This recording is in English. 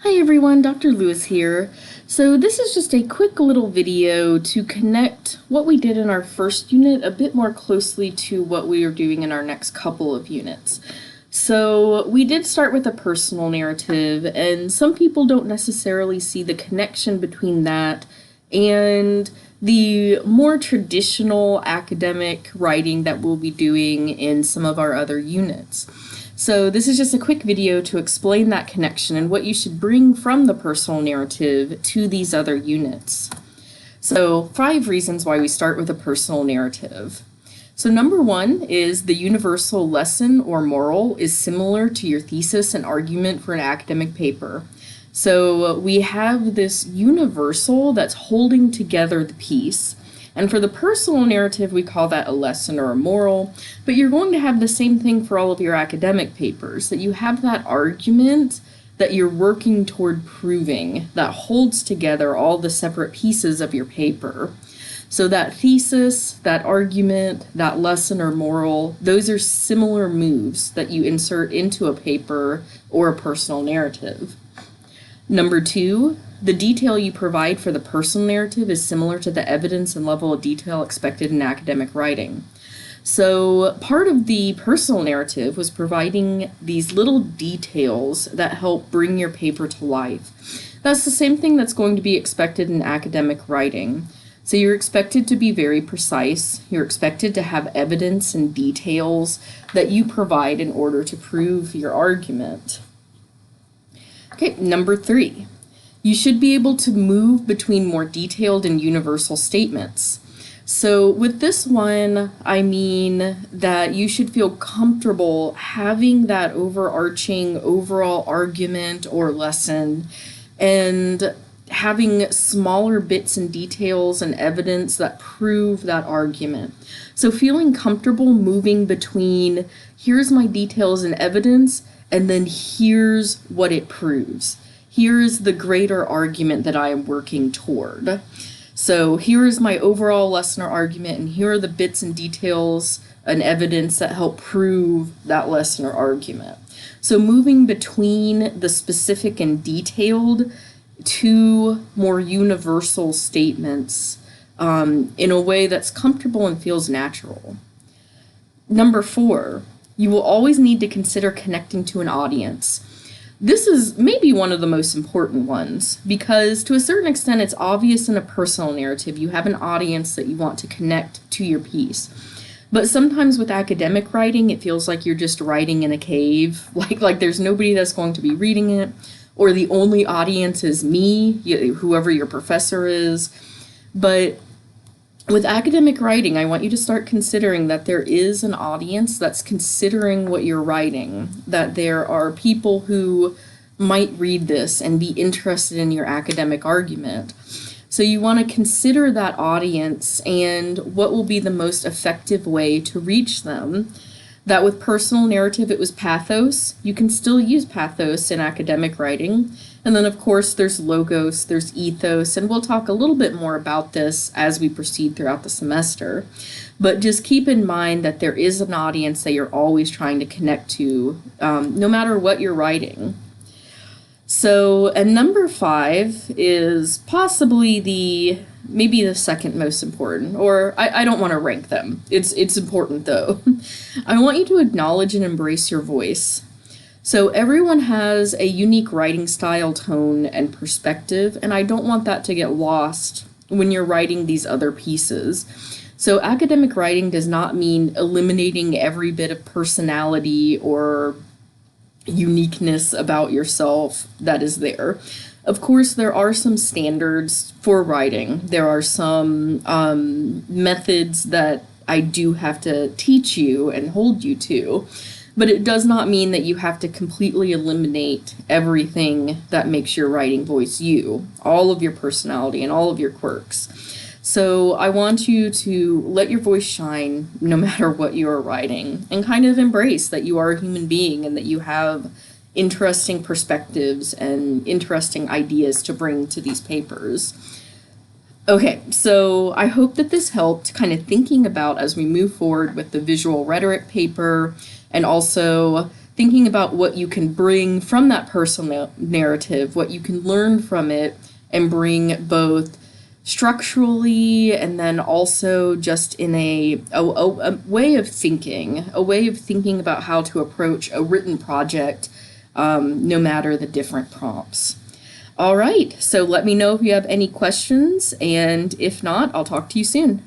Hi everyone, Dr. Lewis here. So this is just a quick little video to connect what we did in our first unit a bit more closely to what we are doing in our next couple of units. So we did start with a personal narrative, and some people don't necessarily see the connection between that and the more traditional academic writing that we'll be doing in some of our other units. So this is just a quick video to explain that connection and what you should bring from the personal narrative to these other units. So 5 reasons why we start with a personal narrative. So number 1 is the universal lesson or moral is similar to your thesis and argument for an academic paper. So we have this universal that's holding together the piece. And for the personal narrative, we call that a lesson or a moral, but you're going to have the same thing for all of your academic papers, that you have that argument that you're working toward proving that holds together all the separate pieces of your paper. So that thesis, that argument, that lesson or moral, those are similar moves that you insert into a paper or a personal narrative. Number 2, the detail you provide for the personal narrative is similar to the evidence and level of detail expected in academic writing. So part of the personal narrative was providing these little details that help bring your paper to life. That's the same thing that's going to be expected in academic writing. So you're expected to be very precise. You're expected to have evidence and details that you provide in order to prove your argument. Okay, number 3. You should be able to move between more detailed and universal statements. So with this one, I mean that you should feel comfortable having that overarching overall argument or lesson and having smaller bits and details and evidence that prove that argument. So feeling comfortable moving between here's my details and evidence and then here's what it proves. Here's the greater argument that I am working toward. So here is my overall lesson or argument, and here are the bits and details and evidence that help prove that lesson or argument. So moving between the specific and detailed to more universal statements in a way that's comfortable and feels natural. Number 4, you will always need to consider connecting to an audience. This is maybe one of the most important ones because to a certain extent it's obvious in a personal narrative you have an audience that you want to connect to your piece. But sometimes with academic writing it feels like you're just writing in a cave, like there's nobody that's going to be reading it, or the only audience is me, whoever your professor is. But with academic writing, I want you to start considering that there is an audience that's considering what you're writing, that there are people who might read this and be interested in your academic argument. So you want to consider that audience and what will be the most effective way to reach them. That with personal narrative, it was pathos. You can still use pathos in academic writing. And then, of course, there's logos, there's ethos, and we'll talk a little bit more about this as we proceed throughout the semester. But just keep in mind that there is an audience that you're always trying to connect to, no matter what you're writing. So, and number 5 is possibly maybe the second most important, or I don't want to rank them. It's important though. I want you to acknowledge and embrace your voice. So everyone has a unique writing style, tone, and perspective, and I don't want that to get lost when you're writing these other pieces. So academic writing does not mean eliminating every bit of personality or uniqueness about yourself that is there. Of course, there are some standards for writing. There are some methods that I do have to teach you and hold you to, but it does not mean that you have to completely eliminate everything that makes your writing voice you, all of your personality and all of your quirks. So I want you to let your voice shine no matter what you are writing and kind of embrace that you are a human being and that you have interesting perspectives and interesting ideas to bring to these papers. Okay, so I hope that this helped kind of thinking about as we move forward with the visual rhetoric paper and also thinking about what you can bring from that personal narrative, what you can learn from it, and bring both structurally and then also just in a way of thinking, about how to approach a written project, no matter the different prompts. All right, so let me know if you have any questions, and if not, I'll talk to you soon.